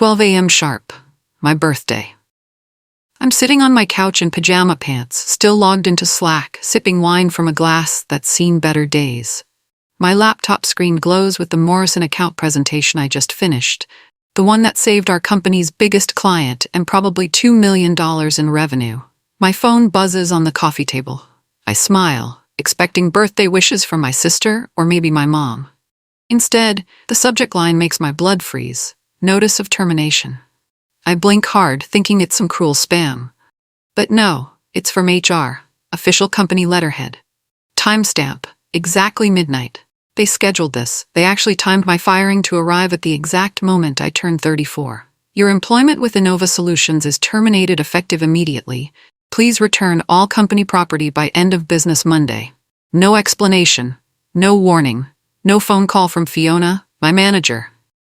12 a.m. sharp, my birthday. I'm sitting on my couch in pajama pants, still logged into Slack, sipping wine from a glass that's seen better days. My laptop screen glows with the Morrison account presentation I just finished, the one that saved our company's biggest client and probably $2 million in revenue. My phone buzzes on the coffee table. I smile, expecting birthday wishes from my sister or maybe my mom. Instead, the subject line makes my blood freeze. Notice of termination. I blink hard, thinking it's some cruel spam. But no, it's from HR, official company letterhead. Timestamp, exactly midnight. They scheduled this. They actually timed my firing to arrive at the exact moment I turned 34. Your employment with Innova Solutions is terminated effective immediately. Please return all company property by end of business Monday. No explanation, no warning, no phone call from Fiona, my manager.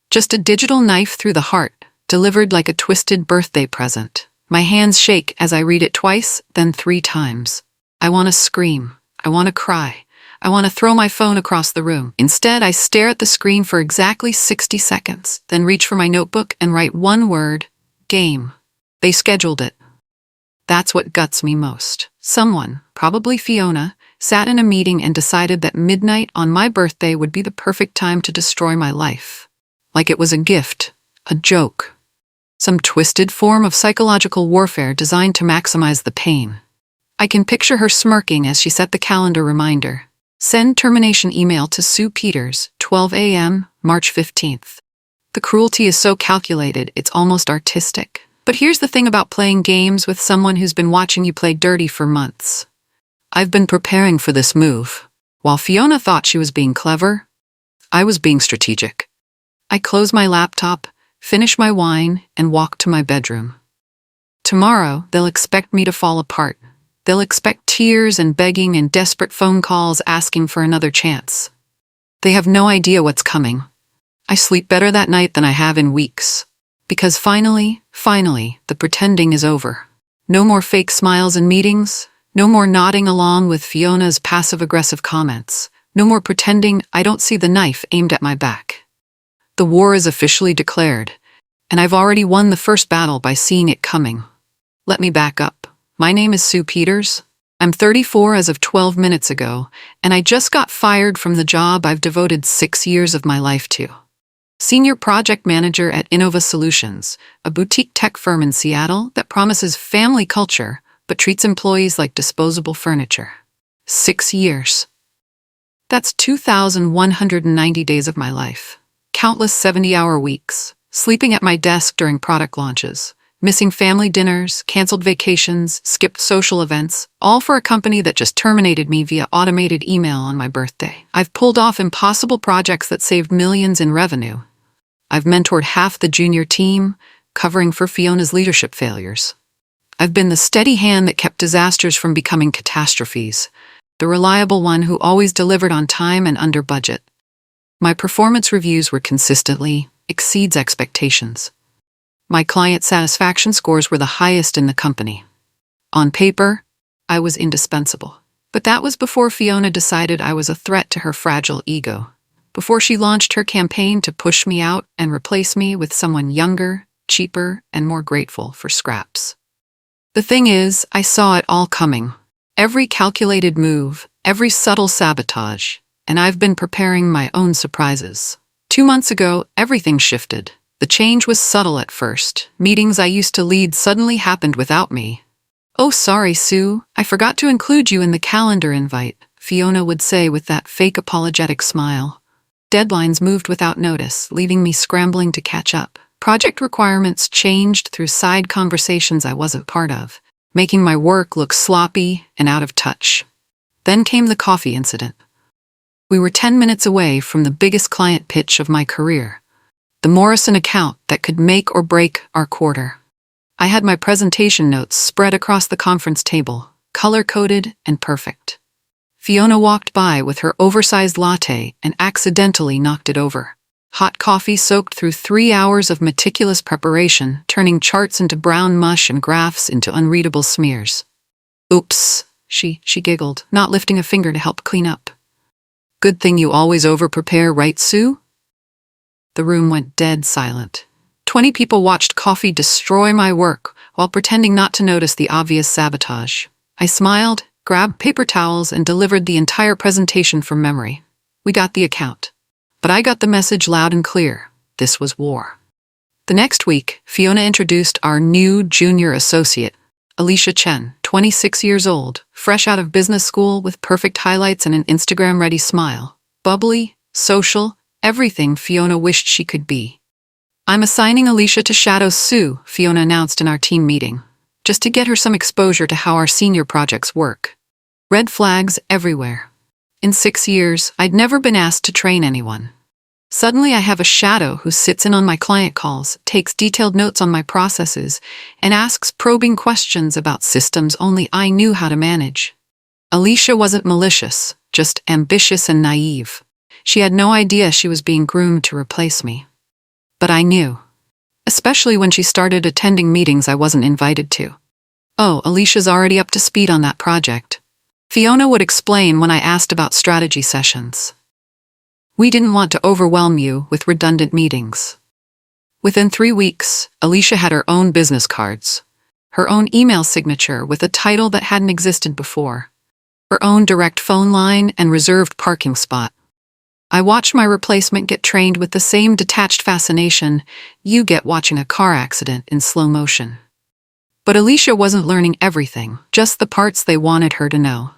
Just a digital knife through the heart, delivered like a twisted birthday present. My hands shake as I read it twice, then 3 times. I want to scream. I want to cry. I want to throw my phone across the room. Instead, I stare at the screen for exactly 60 seconds, then reach for my notebook and write one word: game. They scheduled it. That's what guts me most. Someone, probably Fiona, sat in a meeting and decided that midnight on my birthday would be the perfect time to destroy my life. Like it was a gift, a joke. Some twisted form of psychological warfare designed to maximize the pain. I can picture her smirking as she set the calendar reminder. Send termination email to Sue Peters, 12 a.m., March 15th. The cruelty is so calculated, it's almost artistic. But here's the thing about playing games with someone who's been watching you play dirty for months. I've been preparing for this move. While Fiona thought she was being clever, I was being strategic. I close my laptop, finish my wine, and walk to my bedroom. Tomorrow, they'll expect me to fall apart. They'll expect tears and begging and desperate phone calls asking for another chance. They have no idea what's coming. I sleep better that night than I have in weeks. Because finally, the pretending is over. No more fake smiles in meetings. No more nodding along with Fiona's passive-aggressive comments. No more pretending I don't see the knife aimed at my back. The war is officially declared, and I've already won the first battle by seeing it coming. Let me back up. My name is Sue Peters. I'm 34 as of 12 minutes ago, and I just got fired from the job I've devoted 6 years of my life to. Senior Project Manager at Innova Solutions, a boutique tech firm in Seattle that promises family culture but treats employees like disposable furniture. 6 years. That's 2,190 days of my life. Countless 70-hour weeks, sleeping at my desk during product launches, missing family dinners, canceled vacations, skipped social events, all for a company that just terminated me via automated email on my birthday. I've pulled off impossible projects that saved millions in revenue. I've mentored half the junior team, covering for Fiona's leadership failures. I've been the steady hand that kept disasters from becoming catastrophes, the reliable one who always delivered on time and under budget. My performance reviews were consistently exceeds expectations. My client satisfaction scores were the highest in the company. On paper, I was indispensable. But that was before Fiona decided I was a threat to her fragile ego. Before she launched her campaign to push me out and replace me with someone younger, cheaper, and more grateful for scraps. The thing is, I saw it all coming. Every calculated move, every subtle sabotage, and I've been preparing my own surprises. 2 months ago, everything shifted. The change was subtle at first. Meetings I used to lead suddenly happened without me. "Oh, sorry, Sue. I forgot to include you in the calendar invite," Fiona would say with that fake apologetic smile. Deadlines moved without notice, leaving me scrambling to catch up. Project requirements changed through side conversations I wasn't part of, making my work look sloppy and out of touch. Then came the coffee incident. We were 10 minutes away from the biggest client pitch of my career. The Morrison account that could make or break our quarter. I had my presentation notes spread across the conference table, color-coded and perfect. Fiona walked by with her oversized latte and accidentally knocked it over. Hot coffee soaked through 3 hours of meticulous preparation, turning charts into brown mush and graphs into unreadable smears. "Oops," she giggled, not lifting a finger to help clean up. "Good thing you always over-prepare, right, Sue?" The room went dead silent. 20 people watched coffee destroy my work while pretending not to notice the obvious sabotage. I smiled, grabbed paper towels, and delivered the entire presentation from memory. We got the account. But I got the message loud and clear. This was war. The next week, Fiona introduced our new junior associate, Alicia Chen, 26 years old, fresh out of business school with perfect highlights and an Instagram-ready smile. Bubbly, social, everything Fiona wished she could be. "I'm assigning Alicia to shadow Sue," Fiona announced in our team meeting, "just to get her some exposure to how our senior projects work." Red flags everywhere. In 6 years, I'd never been asked to train anyone. Suddenly I have a shadow who sits in on my client calls, takes detailed notes on my processes, and asks probing questions about systems only I knew how to manage. Alicia wasn't malicious, just ambitious and naive. She had no idea she was being groomed to replace me. But I knew. Especially when she started attending meetings I wasn't invited to. "Oh, Alicia's already up to speed on that project," Fiona would explain when I asked about strategy sessions. "We didn't want to overwhelm you with redundant meetings." Within 3 weeks, Alicia had her own business cards, her own email signature with a title that hadn't existed before, her own direct phone line and reserved parking spot. I watched my replacement get trained with the same detached fascination you get watching a car accident in slow motion. But Alicia wasn't learning everything, just the parts they wanted her to know.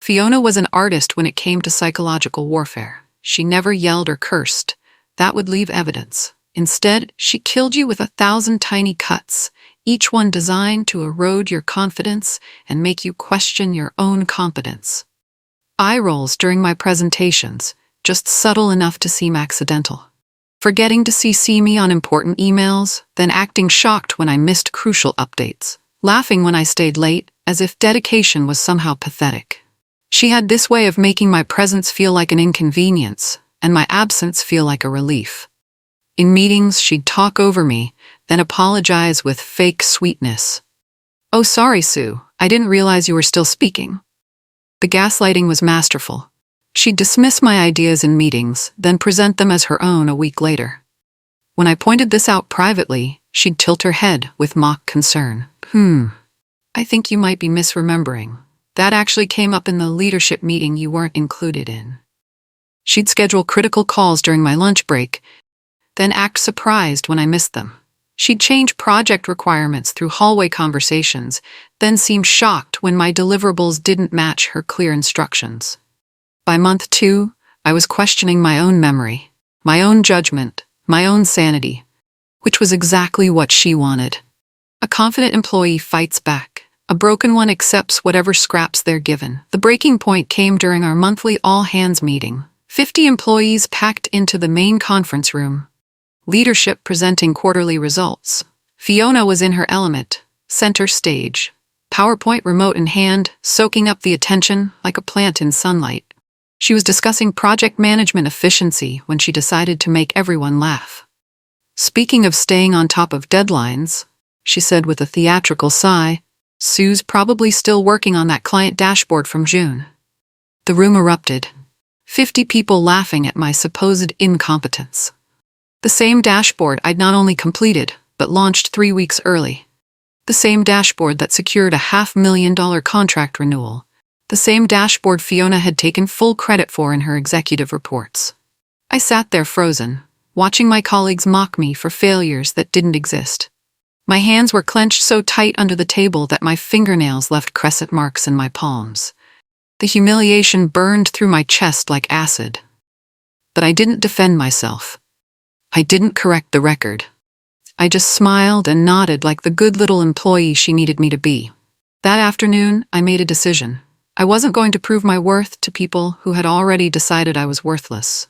Fiona was an artist when it came to psychological warfare. She never yelled or cursed. That would leave evidence. Instead, she killed you with 1,000 tiny cuts, each one designed to erode your confidence and make you question your own competence. Eye rolls during my presentations, just subtle enough to seem accidental. Forgetting to CC me on important emails, then acting shocked when I missed crucial updates. Laughing when I stayed late, as if dedication was somehow pathetic. She had this way of making my presence feel like an inconvenience, and my absence feel like a relief. In meetings, she'd talk over me, then apologize with fake sweetness. "Oh, sorry, Sue, I didn't realize you were still speaking." The gaslighting was masterful. She'd dismiss my ideas in meetings, then present them as her own a week later. When I pointed this out privately, she'd tilt her head with mock concern. I think you might be misremembering. That actually came up in the leadership meeting you weren't included in." She'd schedule critical calls during my lunch break, then act surprised when I missed them. She'd change project requirements through hallway conversations, then seem shocked when my deliverables didn't match her clear instructions. By month 2, I was questioning my own memory, my own judgment, my own sanity, which was exactly what she wanted. A confident employee fights back. A broken one accepts whatever scraps they're given. The breaking point came during our monthly all-hands meeting. 50 employees packed into the main conference room. Leadership presenting quarterly results. Fiona was in her element, center stage. PowerPoint remote in hand, soaking up the attention like a plant in sunlight. She was discussing project management efficiency when she decided to make everyone laugh. "Speaking of staying on top of deadlines," she said with a theatrical sigh, "Sue's probably still working on that client dashboard from June." The room erupted. 50 people laughing at my supposed incompetence. The same dashboard I'd not only completed, but launched 3 weeks early. The same dashboard that secured a $500,000 contract renewal. The same dashboard Fiona had taken full credit for in her executive reports. I sat there frozen, watching my colleagues mock me for failures that didn't exist. My hands were clenched so tight under the table that my fingernails left crescent marks in my palms. The humiliation burned through my chest like acid. But I didn't defend myself. I didn't correct the record. I just smiled and nodded like the good little employee she needed me to be. That afternoon, I made a decision. I wasn't going to prove my worth to people who had already decided I was worthless.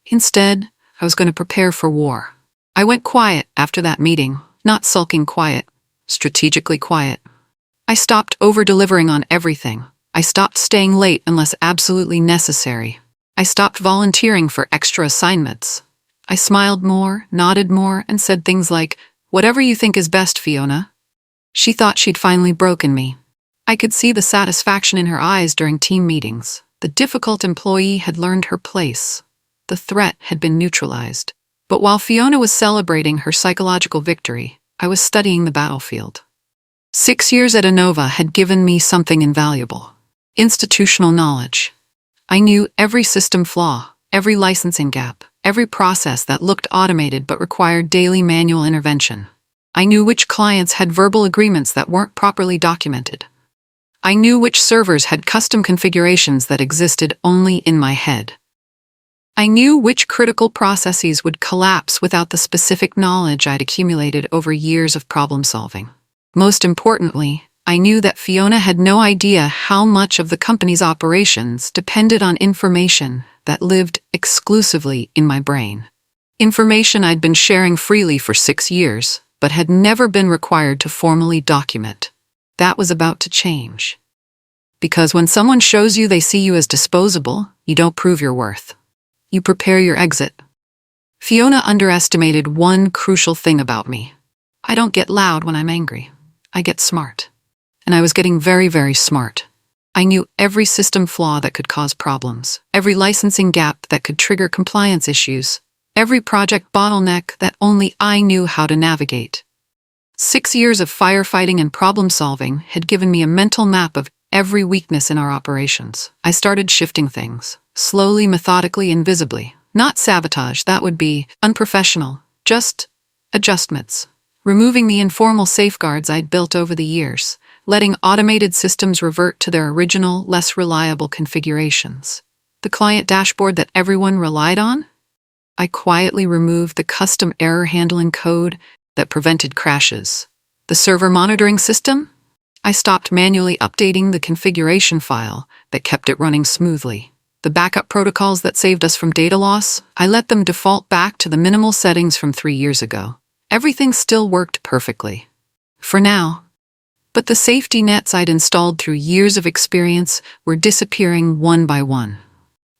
Instead, I was going to prepare for war. I went quiet after that meeting. Not sulking quiet, strategically quiet. I stopped over-delivering on everything. I stopped staying late unless absolutely necessary. I stopped volunteering for extra assignments. I smiled more, nodded more, and said things like, "Whatever you think is best, Fiona." She thought she'd finally broken me. I could see the satisfaction in her eyes during team meetings. The difficult employee had learned her place. The threat had been neutralized. But while Fiona was celebrating her psychological victory, I was studying the battlefield. 6 years at Innova had given me something invaluable: institutional knowledge. I knew every system flaw, every licensing gap, every process that looked automated but required daily manual intervention. I knew which clients had verbal agreements that weren't properly documented. I knew which servers had custom configurations that existed only in my head. I knew which critical processes would collapse without the specific knowledge I'd accumulated over years of problem solving. Most importantly, I knew that Fiona had no idea how much of the company's operations depended on information that lived exclusively in my brain. Information I'd been sharing freely for 6 years, but had never been required to formally document. That was about to change. Because when someone shows you they see you as disposable, you don't prove your worth. You prepare your exit. Fiona underestimated one crucial thing about me. I don't get loud when I'm angry. I get smart. And I was getting very, very smart. I knew every system flaw that could cause problems, every licensing gap that could trigger compliance issues, every project bottleneck that only I knew how to navigate. 6 years of firefighting and problem solving had given me a mental map of every weakness in our operations. I started shifting things, slowly, methodically, and visibly. Not sabotage, that would be unprofessional, just adjustments. Removing the informal safeguards I'd built over the years, letting automated systems revert to their original, less reliable configurations. The client dashboard that everyone relied on? I quietly removed the custom error handling code that prevented crashes. The server monitoring system? I stopped manually updating the configuration file that kept it running smoothly. The backup protocols that saved us from data loss? I let them default back to the minimal settings from 3 years ago. Everything still worked perfectly. For now. But the safety nets I'd installed through years of experience were disappearing one by one.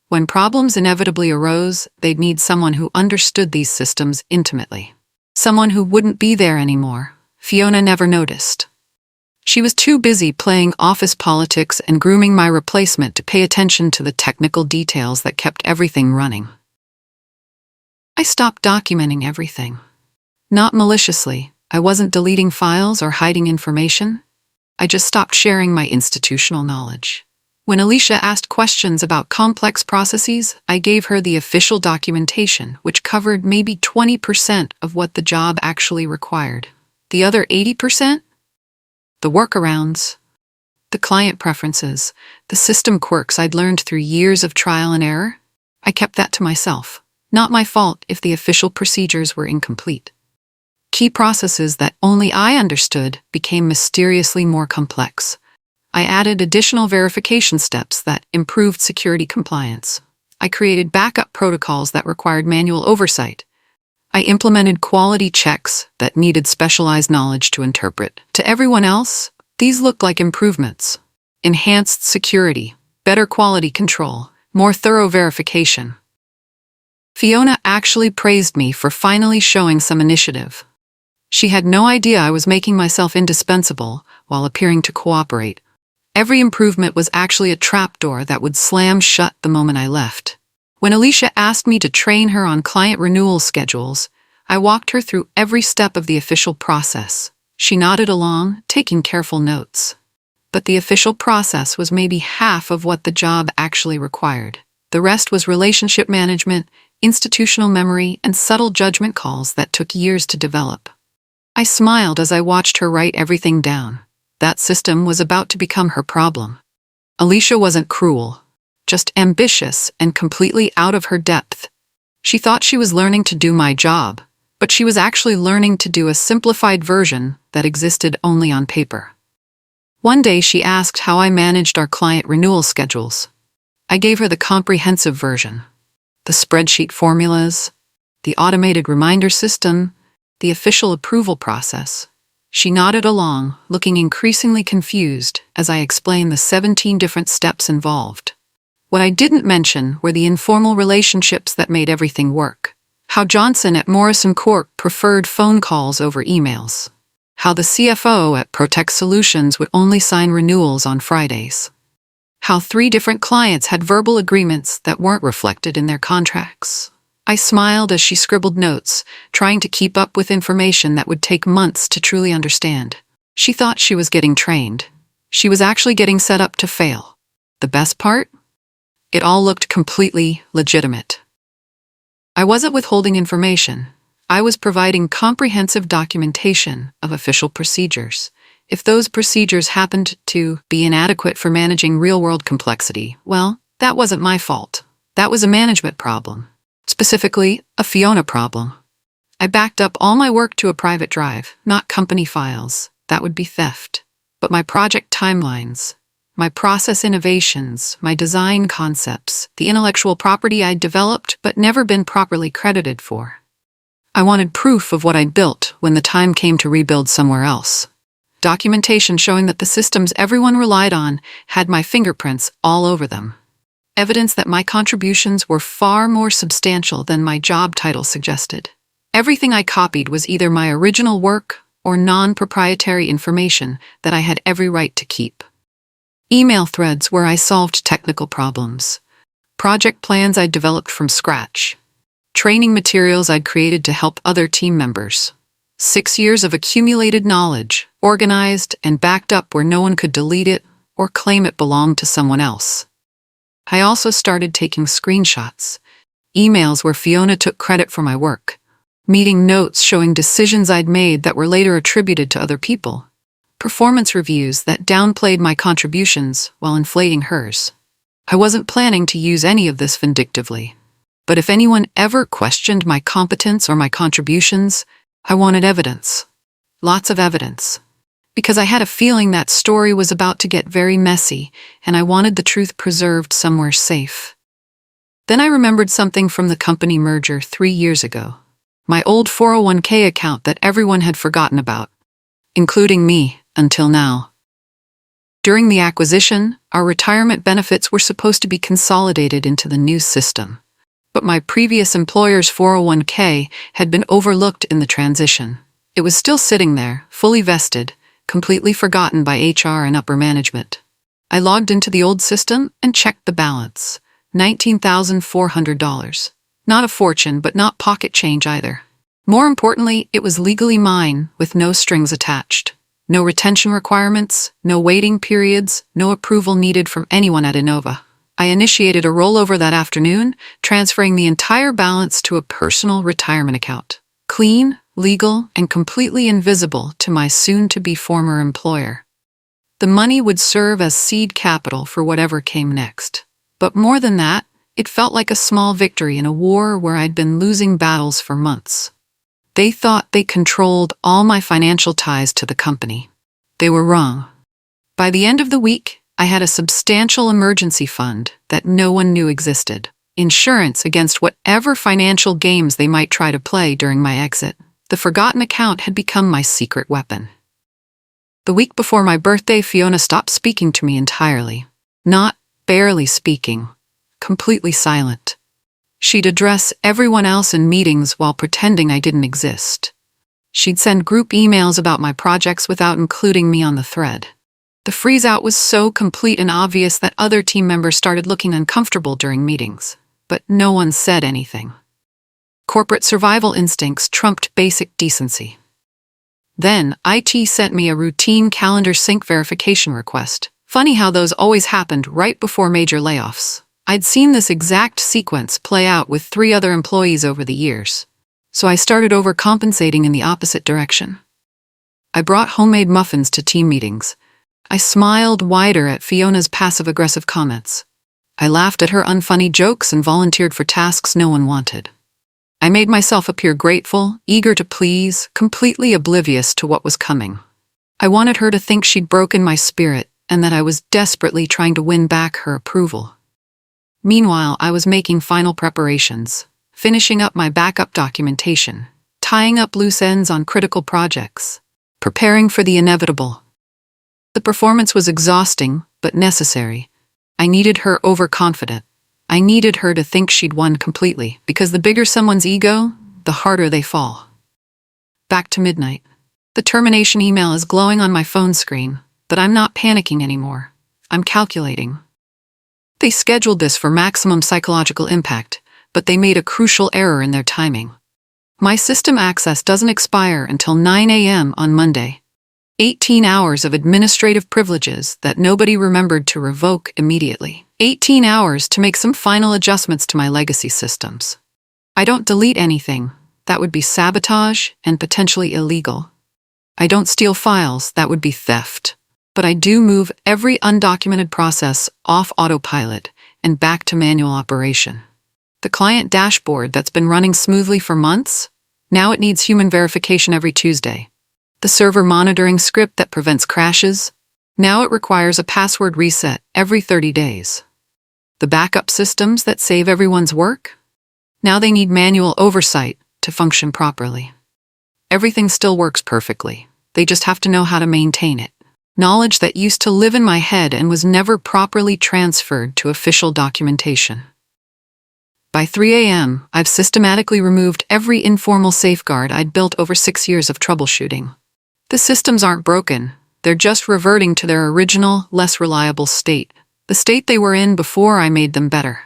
When problems inevitably arose, they'd need someone who understood these systems intimately. Someone who wouldn't be there anymore. Fiona never noticed. She was too busy playing office politics and grooming my replacement to pay attention to the technical details that kept everything running. I stopped documenting everything. Not maliciously. I wasn't deleting files or hiding information. I just stopped sharing my institutional knowledge. When Alicia asked questions about complex processes, I gave her the official documentation, which covered maybe 20% of what the job actually required. The other 80%? The workarounds, the client preferences, the system quirks I'd learned through years of trial and error, I kept that to myself. Not my fault if the official procedures were incomplete. Key processes that only I understood became mysteriously more complex. I added additional verification steps that improved security compliance. I created backup protocols that required manual oversight. I implemented quality checks that needed specialized knowledge to interpret. To everyone else, these looked like improvements. Enhanced security, better quality control, more thorough verification. Fiona actually praised me for finally showing some initiative. She had no idea I was making myself indispensable while appearing to cooperate. Every improvement was actually a trapdoor that would slam shut the moment I left. When Alicia asked me to train her on client renewal schedules, I walked her through every step of the official process. She nodded along, taking careful notes. But the official process was maybe half of what the job actually required. The rest was relationship management, institutional memory, and subtle judgment calls that took years to develop. I smiled as I watched her write everything down. That system was about to become her problem. Alicia wasn't cruel, just ambitious and completely out of her depth. She thought she was learning to do my job, but she was actually learning to do a simplified version that existed only on paper. One day she asked how I managed our client renewal schedules. I gave her the comprehensive version. The spreadsheet formulas, the automated reminder system, the official approval process. She nodded along, looking increasingly confused as I explained the 17 different steps involved. What I didn't mention were the informal relationships that made everything work. How Johnson at Morrison Corp preferred phone calls over emails. How the CFO at Protect Solutions would only sign renewals on Fridays. How 3 different clients had verbal agreements that weren't reflected in their contracts. I smiled as she scribbled notes, trying to keep up with information that would take months to truly understand. She thought she was getting trained. She was actually getting set up to fail. The best part? It all looked completely legitimate. I wasn't withholding information. I was providing comprehensive documentation of official procedures. If those procedures happened to be inadequate for managing real-world complexity, well, that wasn't my fault. That was a management problem. Specifically, a Fiona problem. I backed up all my work to a private drive, not company files. That would be theft. But my project timelines, my process innovations, my design concepts, the intellectual property I'd developed but never been properly credited for. I wanted proof of what I'd built when the time came to rebuild somewhere else. Documentation showing that the systems everyone relied on had my fingerprints all over them. Evidence that my contributions were far more substantial than my job title suggested. Everything I copied was either my original work or non-proprietary information that I had every right to keep. Email threads where I solved technical problems. Project plans I'd developed from scratch. Training materials I'd created to help other team members. 6 years of accumulated knowledge, organized and backed up where no one could delete it or claim it belonged to someone else. I also started taking screenshots, emails where Fiona took credit for my work, meeting notes showing decisions I'd made that were later attributed to other people, performance reviews that downplayed my contributions while inflating hers. I wasn't planning to use any of this vindictively, but if anyone ever questioned my competence or my contributions, I wanted evidence. Lots of evidence. Because I had a feeling that story was about to get very messy, and I wanted the truth preserved somewhere safe. Then I remembered something from the company merger 3 years ago. My old 401k account that everyone had forgotten about, including me, until now. During the acquisition, our retirement benefits were supposed to be consolidated into the new system. But my previous employer's 401k had been overlooked in the transition. It was still sitting there, fully vested, completely forgotten by HR and upper management. I logged into the old system and checked the balance. $19,400. Not a fortune, but not pocket change either. More importantly, it was legally mine, with no strings attached. No retention requirements, no waiting periods, no approval needed from anyone at Innova. I initiated a rollover that afternoon, transferring the entire balance to a personal retirement account. Clean, legal, and completely invisible to my soon-to-be former employer. The money would serve as seed capital for whatever came next. But more than that, it felt like a small victory in a war where I'd been losing battles for months. They thought they controlled all my financial ties to the company. They were wrong. By the end of the week, I had a substantial emergency fund that no one knew existed. Insurance against whatever financial games they might try to play during my exit. The forgotten account had become my secret weapon. The week before my birthday, Fiona stopped speaking to me entirely. Not barely speaking, completely silent. She'd address everyone else in meetings while pretending I didn't exist. She'd send group emails about my projects without including me on the thread. The freeze-out was so complete and obvious that other team members started looking uncomfortable during meetings, but no one said anything. Corporate survival instincts trumped basic decency. Then, IT sent me a routine calendar sync verification request. Funny how those always happened right before major layoffs. I'd seen this exact sequence play out with 3 other employees over the years, so I started overcompensating in the opposite direction. I brought homemade muffins to team meetings. I smiled wider at Fiona's passive-aggressive comments. I laughed at her unfunny jokes and volunteered for tasks no one wanted. I made myself appear grateful, eager to please, completely oblivious to what was coming. I wanted her to think she'd broken my spirit and that I was desperately trying to win back her approval. Meanwhile, I was making final preparations, finishing up my backup documentation, tying up loose ends on critical projects, preparing for the inevitable. The performance was exhausting, but necessary. I needed her overconfident. I needed her to think she'd won completely, because the bigger someone's ego, the harder they fall. Back to midnight. The termination email is glowing on my phone screen, but I'm not panicking anymore. I'm calculating. They scheduled this for maximum psychological impact, but they made a crucial error in their timing. My system access doesn't expire until 9 a.m. on Monday. 18 hours of administrative privileges that nobody remembered to revoke immediately. 18 hours to make some final adjustments to my legacy systems. I don't delete anything. That would be sabotage and potentially illegal. I don't steal files. That would be theft. But I do move every undocumented process off autopilot and back to manual operation. The client dashboard that's been running smoothly for months, now it needs human verification every Tuesday. The server monitoring script that prevents crashes, now it requires a password reset every 30 days. The backup systems that save everyone's work, now they need manual oversight to function properly. Everything still works perfectly. They just have to know how to maintain it. Knowledge that used to live in my head and was never properly transferred to official documentation. By 3 a.m., I've systematically removed every informal safeguard I'd built over 6 years of troubleshooting. The systems aren't broken. They're just reverting to their original, less reliable state. The state they were in before I made them better.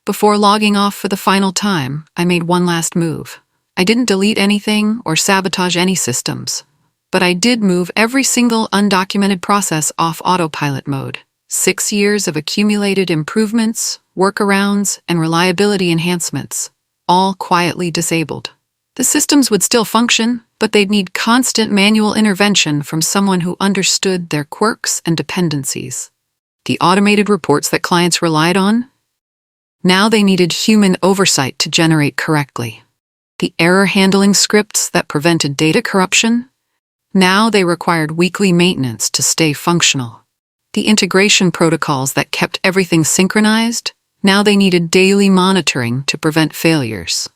Before logging off for the final time, I made one last move. I didn't delete anything or sabotage any systems, but I did move every single undocumented process off autopilot mode. 6 years of accumulated improvements, workarounds, and reliability enhancements, all quietly disabled. The systems would still function, but they'd need constant manual intervention from someone who understood their quirks and dependencies. The automated reports that clients relied on? Now they needed human oversight to generate correctly. The error handling scripts that prevented data corruption? Now they required weekly maintenance to stay functional. The integration protocols that kept everything synchronized? Now they needed daily monitoring to prevent failures.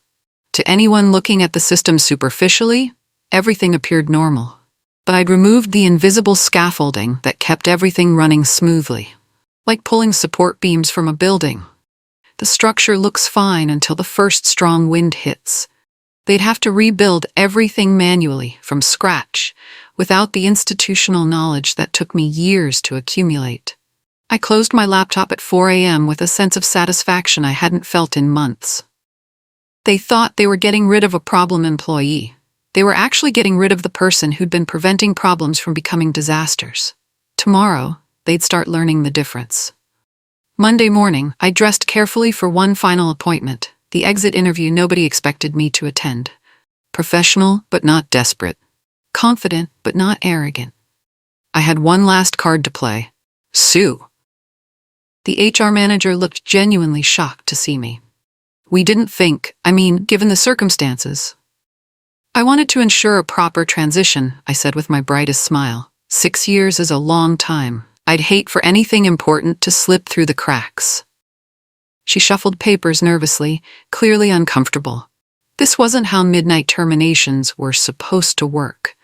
To anyone looking at the system superficially, everything appeared normal. But I'd removed the invisible scaffolding that kept everything running smoothly. Like pulling support beams from a building. The structure looks fine until the first strong wind hits. They'd have to rebuild everything manually, from scratch, without the institutional knowledge that took me years to accumulate. I closed my laptop at 4 a.m. with a sense of satisfaction I hadn't felt in months. They thought they were getting rid of a problem employee. They were actually getting rid of the person who'd been preventing problems from becoming disasters. Tomorrow, they'd start learning the difference. Monday morning, I dressed carefully for one final appointment, the exit interview nobody expected me to attend. Professional, but not desperate. Confident, but not arrogant. I had one last card to play. Sue. The HR manager looked genuinely shocked to see me. We didn't think, given the circumstances. I wanted to ensure a proper transition, I said with my brightest smile. 6 years is a long time. I'd hate for anything important to slip through the cracks. She shuffled papers nervously, clearly uncomfortable. This wasn't how midnight terminations were supposed to work.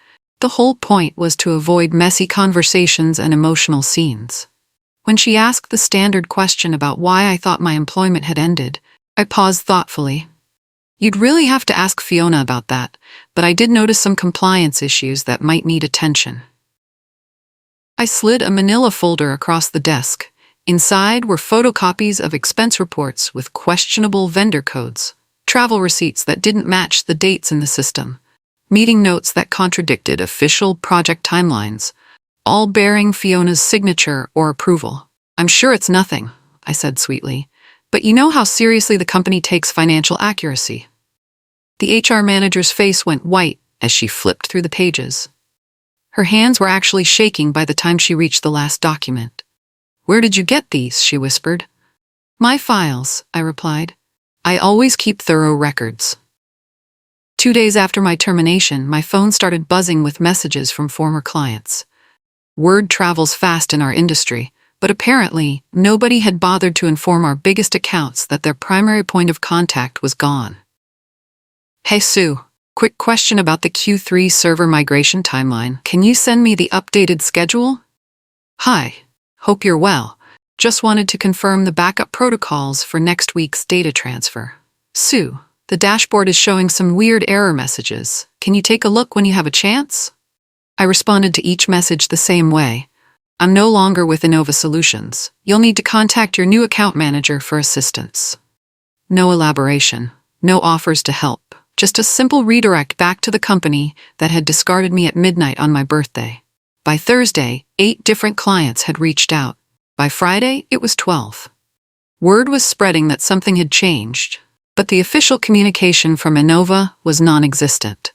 The whole point was to avoid messy conversations and emotional scenes. When she asked the standard question about why I thought my employment had ended, I paused thoughtfully. You'd really have to ask Fiona about that, but I did notice some compliance issues that might need attention. I slid a manila folder across the desk. Inside were photocopies of expense reports with questionable vendor codes, travel receipts that didn't match the dates in the system, meeting notes that contradicted official project timelines, all bearing Fiona's signature or approval. I'm sure it's nothing, I said sweetly, but you know how seriously the company takes financial accuracy. The HR manager's face went white as she flipped through the pages. Her hands were actually shaking by the time she reached the last document. Where did you get these? She whispered. My files, I replied. I always keep thorough records. 2 days after my termination, my phone started buzzing with messages from former clients. Word travels fast in our industry, but apparently nobody had bothered to inform our biggest accounts that their primary point of contact was gone. Hey Sue, quick question about the Q3 server migration timeline. Can you send me the updated schedule? Hi, hope you're well. Just wanted to confirm the backup protocols for next week's data transfer. Sue, the dashboard is showing some weird error messages. Can you take a look when you have a chance? I responded to each message the same way. I'm no longer with Innova Solutions. You'll need to contact your new account manager for assistance. No elaboration, no offers to help, just a simple redirect back to the company that had discarded me at midnight on my birthday. By Thursday, 8 different clients had reached out. By Friday, it was 12. Word was spreading that something had changed, but the official communication from Innova was non-existent.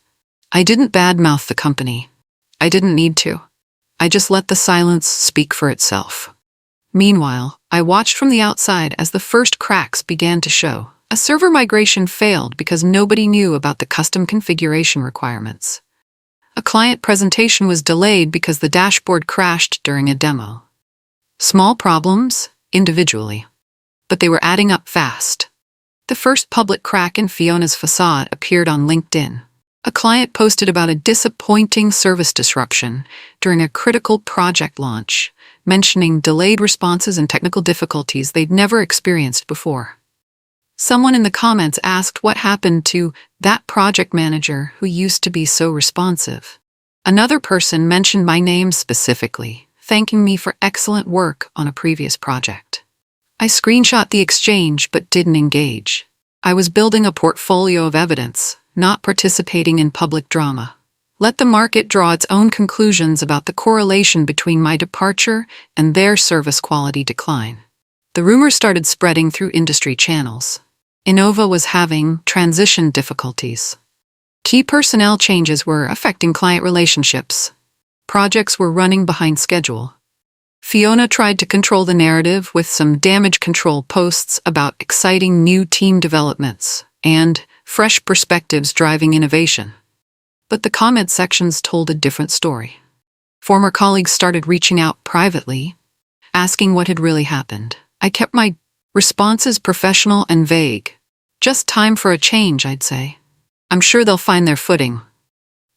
I didn't badmouth the company. I didn't need to. I just let the silence speak for itself. Meanwhile, I watched from the outside as the first cracks began to show. A server migration failed because nobody knew about the custom configuration requirements. A client presentation was delayed because the dashboard crashed during a demo. Small problems, individually, but they were adding up fast. The first public crack in Fiona's facade appeared on LinkedIn. A client posted about a disappointing service disruption during a critical project launch, mentioning delayed responses and technical difficulties they'd never experienced before. Someone in the comments asked what happened to that project manager who used to be so responsive. Another person mentioned my name specifically, thanking me for excellent work on a previous project. I screenshot the exchange but didn't engage. I was building a portfolio of evidence, not participating in public drama. Let the market draw its own conclusions about the correlation between my departure and their service quality decline. The rumors started spreading through industry channels. Innova was having transition difficulties. Key personnel changes were affecting client relationships. Projects were running behind schedule. Fiona tried to control the narrative with some damage control posts about exciting new team developments and fresh perspectives driving innovation. But the comment sections told a different story. Former colleagues started reaching out privately, asking what had really happened. I kept my responses professional and vague. Just time for a change, I'd say. I'm sure they'll find their footing.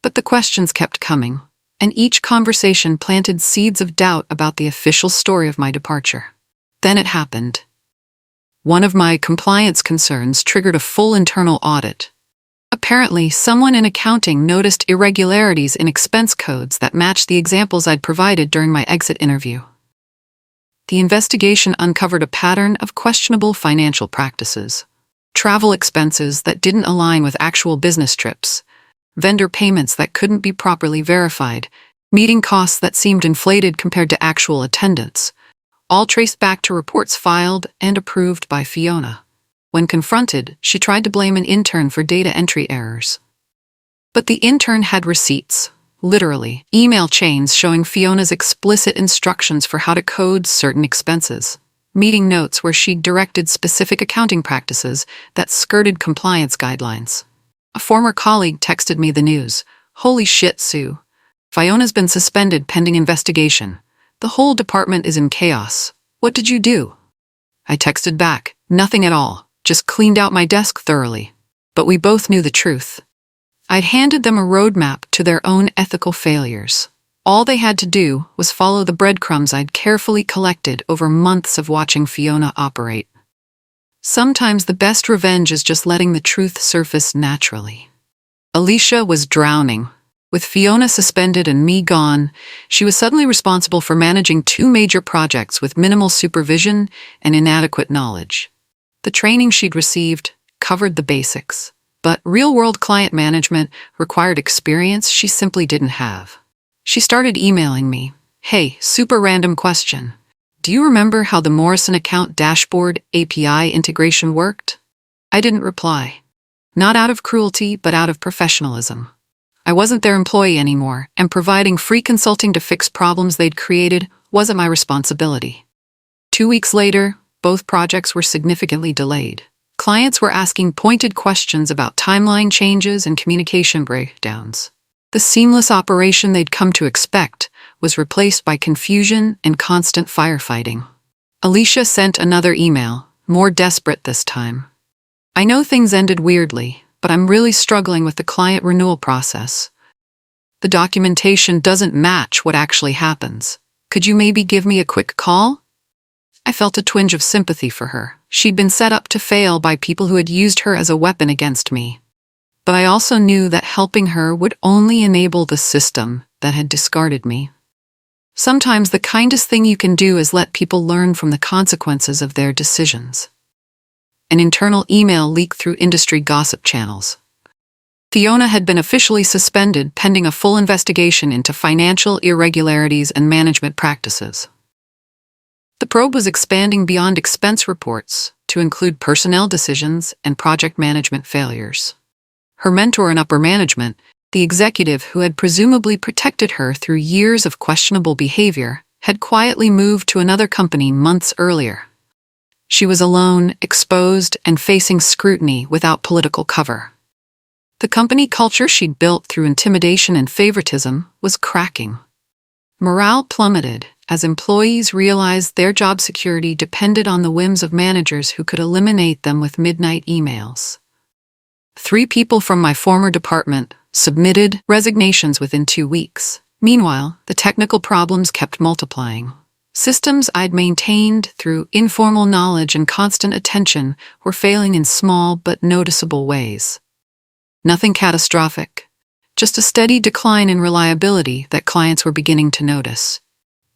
But the questions kept coming, and each conversation planted seeds of doubt about the official story of my departure. Then it happened. One of my compliance concerns triggered a full internal audit. Apparently, someone in accounting noticed irregularities in expense codes that matched the examples I'd provided during my exit interview. The investigation uncovered a pattern of questionable financial practices. Travel expenses that didn't align with actual business trips, vendor payments that couldn't be properly verified, meeting costs that seemed inflated compared to actual attendance, all traced back to reports filed and approved by Fiona. When confronted, she tried to blame an intern for data entry errors. But the intern had receipts, literally, email chains showing Fiona's explicit instructions for how to code certain expenses, meeting notes where she directed specific accounting practices that skirted compliance guidelines. A former colleague texted me the news. "Holy shit, Sue. Fiona's been suspended pending investigation. The whole department is in chaos. What did you do?" I texted back, "Nothing at all. Just cleaned out my desk thoroughly." But we both knew the truth. I'd handed them a roadmap to their own ethical failures. All they had to do was follow the breadcrumbs I'd carefully collected over months of watching Fiona operate. Sometimes the best revenge is just letting the truth surface naturally. Alicia was drowning. With Fiona suspended and me gone, she was suddenly responsible for managing 2 major projects with minimal supervision and inadequate knowledge. The training she'd received covered the basics, but real-world client management required experience she simply didn't have. She started emailing me, "Hey, super random question. Do you remember how the Morrison account dashboard API integration worked?" I didn't reply. Not out of cruelty, but out of professionalism. I wasn't their employee anymore, and providing free consulting to fix problems they'd created wasn't my responsibility. 2 weeks later, both projects were significantly delayed. Clients were asking pointed questions about timeline changes and communication breakdowns. The seamless operation they'd come to expect was replaced by confusion and constant firefighting. Alicia sent another email, more desperate this time. "I know things ended weirdly, but I'm really struggling with the client renewal process. The documentation doesn't match what actually happens. Could you maybe give me a quick call?" I felt a twinge of sympathy for her. She'd been set up to fail by people who had used her as a weapon against me. But I also knew that helping her would only enable the system that had discarded me. Sometimes the kindest thing you can do is let people learn from the consequences of their decisions. an internal email leaked through industry gossip channels. Fiona had been officially suspended pending a full investigation into financial irregularities and management practices. The probe was expanding beyond expense reports to include personnel decisions and project management failures. Her mentor in upper management, the executive who had presumably protected her through years of questionable behavior, had quietly moved to another company months earlier. She was alone, exposed, and facing scrutiny without political cover. The company culture she'd built through intimidation and favoritism was cracking. Morale plummeted as employees realized their job security depended on the whims of managers who could eliminate them with midnight emails. 3 people from my former department submitted resignations within 2 weeks. Meanwhile, the technical problems kept multiplying. Systems I'd maintained through informal knowledge and constant attention were failing in small but noticeable ways. Nothing catastrophic, just a steady decline in reliability that clients were beginning to notice.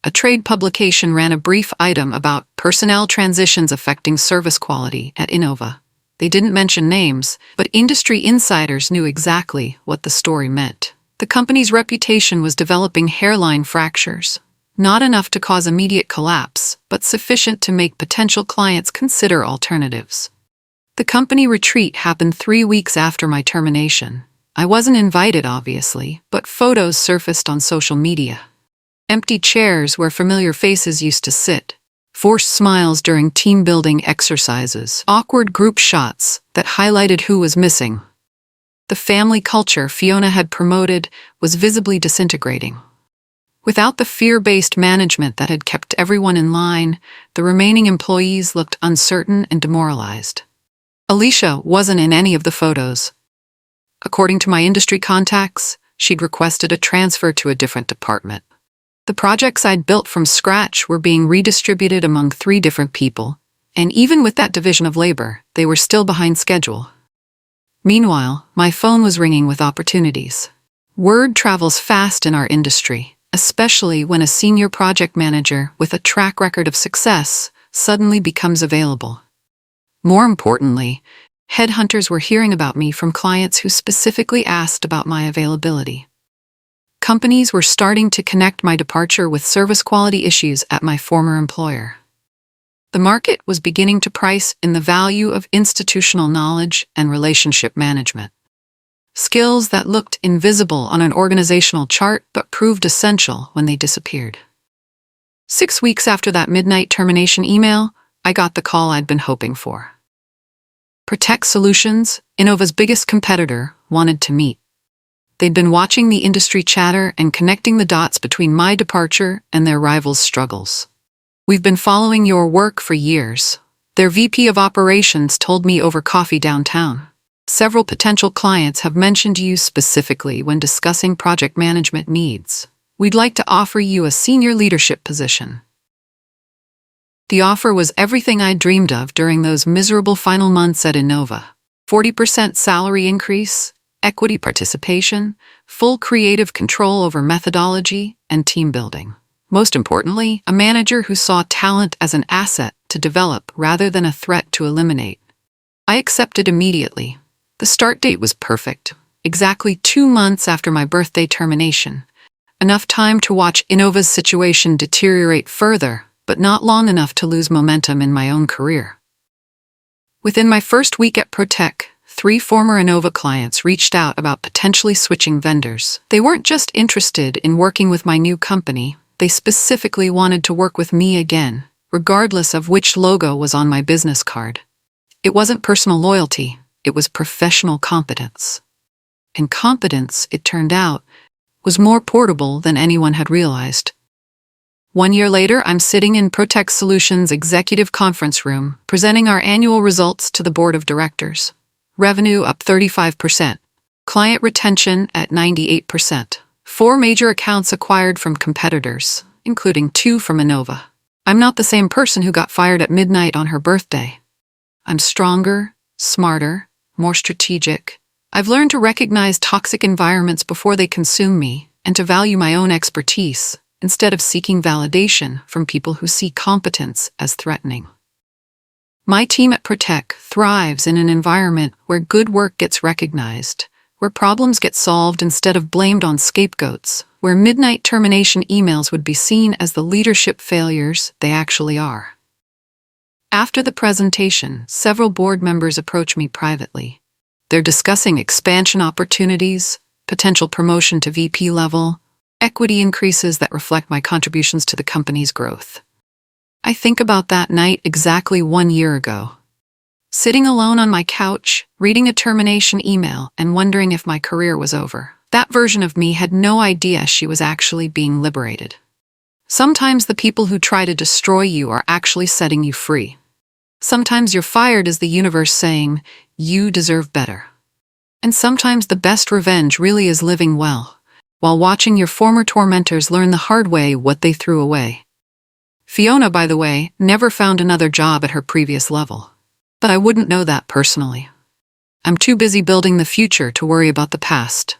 A trade publication ran a brief item about personnel transitions affecting service quality at Innova. They didn't mention names, but industry insiders knew exactly what the story meant. The company's reputation was developing hairline fractures, not enough to cause immediate collapse, but sufficient to make potential clients consider alternatives. The company retreat happened 3 weeks after my termination. I wasn't invited, obviously, but photos surfaced on social media. Empty chairs where familiar faces used to sit, forced smiles during team-building exercises, awkward group shots that highlighted who was missing. The family culture Fiona had promoted was visibly disintegrating. Without the fear-based management that had kept everyone in line, the remaining employees looked uncertain and demoralized. Alicia wasn't in any of the photos. According to my industry contacts, she'd requested a transfer to a different department. The projects I'd built from scratch were being redistributed among 3 different people, and even with that division of labor, they were still behind schedule. Meanwhile, my phone was ringing with opportunities. Word travels fast in our industry, especially when a senior project manager with a track record of success suddenly becomes available. More importantly, headhunters were hearing about me from clients who specifically asked about my availability. Companies were starting to connect my departure with service quality issues at my former employer. The market was beginning to price in the value of institutional knowledge and relationship management. Skills that looked invisible on an organizational chart but proved essential when they disappeared. 6 weeks after that midnight termination email, I got the call I'd been hoping for. Protect Solutions, Innova's biggest competitor, wanted to meet. They'd been watching the industry chatter and connecting the dots between my departure and their rivals' struggles. "We've been following your work for years," their VP of Operations told me over coffee downtown. "Several potential clients have mentioned you specifically when discussing project management needs. We'd like to offer you a senior leadership position." The offer was everything I'd dreamed of during those miserable final months at Innova. 40% salary increase, equity participation, full creative control over methodology and team building. Most importantly, a manager who saw talent as an asset to develop rather than a threat to eliminate. I accepted immediately. The start date was perfect, exactly 2 months after my birthday termination. Enough time to watch Innova's situation deteriorate further, but not long enough to lose momentum in my own career. Within my first week at Protech, 3 former Innova clients reached out about potentially switching vendors. They weren't just interested in working with my new company, they specifically wanted to work with me again, regardless of which logo was on my business card. It wasn't personal loyalty, it was professional competence. And competence, it turned out, was more portable than anyone had realized. 1 year later, I'm sitting in Protech Solutions' executive conference room, presenting our annual results to the board of directors. Revenue up 35%. Client retention at 98%. 4 major accounts acquired from competitors, including 2 from Innova. I'm not the same person who got fired at midnight on her birthday. I'm stronger, smarter, more strategic. I've learned to recognize toxic environments before they consume me and to value my own expertise instead of seeking validation from people who see competence as threatening. My team at Protect thrives in an environment where good work gets recognized, where problems get solved instead of blamed on scapegoats, where midnight termination emails would be seen as the leadership failures they actually are. After the presentation, several board members approach me privately. They're discussing expansion opportunities, potential promotion to VP level, equity increases that reflect my contributions to the company's growth. I think about that night exactly 1 year ago. Sitting alone on my couch, reading a termination email and wondering if my career was over. That version of me had no idea she was actually being liberated. Sometimes the people who try to destroy you are actually setting you free. Sometimes you're fired as the universe saying, you deserve better. And sometimes the best revenge really is living well, while watching your former tormentors learn the hard way what they threw away. Fiona, by the way, never found another job at her previous level. But I wouldn't know that personally. I'm too busy building the future to worry about the past.